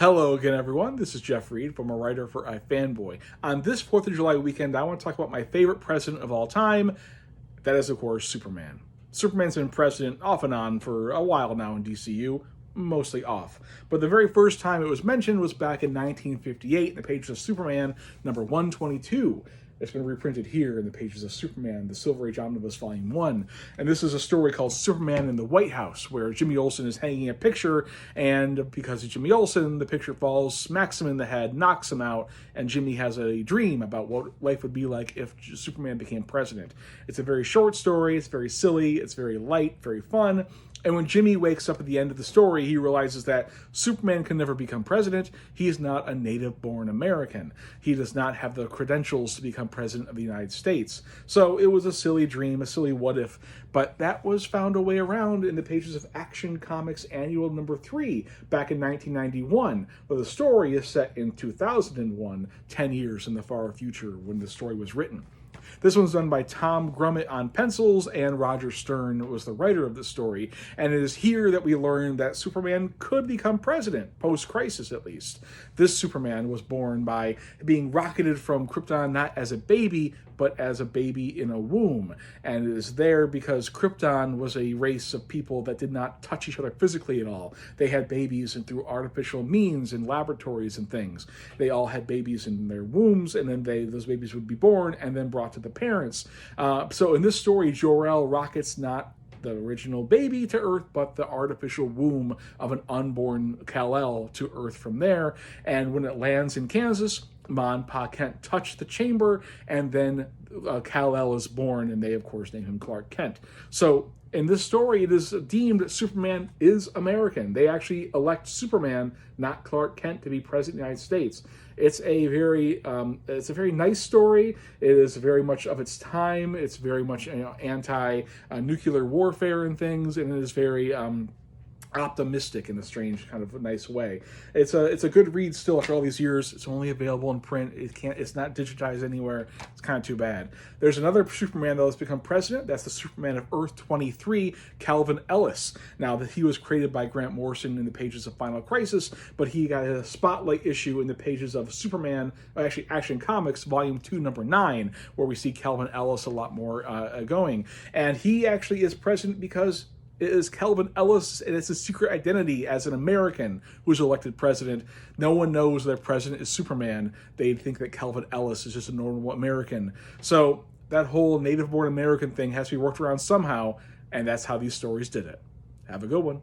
Hello again, everyone. This is Jeff Reed, former writer for iFanboy. On this 4th of July weekend, I want to talk about my favorite president of all time. That is, of course, Superman. Superman's been president off and on for a while now in DCU, mostly off. But the very first time it was mentioned was back in 1958 in the pages of Superman, number 122. It's been reprinted here in the pages of Superman, the Silver Age Omnibus Volume 1. And this is a story called Superman in the White House, where Jimmy Olsen is hanging a picture, and because of Jimmy Olsen, the picture falls, smacks him in the head, knocks him out, and Jimmy has a dream about what life would be like if Superman became president. It's a very short story, it's very silly, it's very light, very fun. And when Jimmy wakes up at the end of the story, he realizes that Superman can never become president. He is not a native-born American. He does not have the credentials to become president of the United States. So it was a silly dream, a silly what-if, but that was found a way around in the pages of Action Comics Annual number 3 back in 1991, where the story is set in 2001, 10 years in the far future when the story was written. This one's done by Tom Grummett on pencils, and Roger Stern was the writer of the story. And it is here that we learn that Superman could become president, post-crisis at least. This Superman was born by being rocketed from Krypton not as a baby, but as a baby in a womb. And it is there because Krypton was a race of people that did not touch each other physically at all. They had babies and through artificial means in laboratories and things. They all had babies in their wombs, and then those babies would be born and then brought to the parents. So in this story, Jor-El rockets not the original baby to Earth, but the artificial womb of an unborn Kal-El to Earth from there. And when it lands in Kansas, Ma and Pa Kent touch the chamber, and then Kal-El is born, and they, of course, name him Clark Kent. So in this story, it is deemed that Superman is American. They actually elect Superman, not Clark Kent, to be president of the United States. It's a very nice story. It is very much of its time. It's very much anti-nuclear warfare and things, and it is very optimistic in a strange kind of nice way. It's a good read still after all these years. It's only available in print. It's not digitized anywhere. It's kind of too bad. There's another Superman that has become president. That's the Superman of Earth 23, Calvin Ellis. Now that he was created by Grant Morrison in the pages of Final Crisis, but he got a spotlight issue in the pages of Superman, actually Action Comics Volume 2, number 9, where we see Calvin Ellis a lot more going. And he actually is president because it is Calvin Ellis, and it's his secret identity as an American who's elected president. No one knows their president is Superman. They think that Calvin Ellis is just a normal American. So that whole native-born American thing has to be worked around somehow, and that's how these stories did it. Have a good one.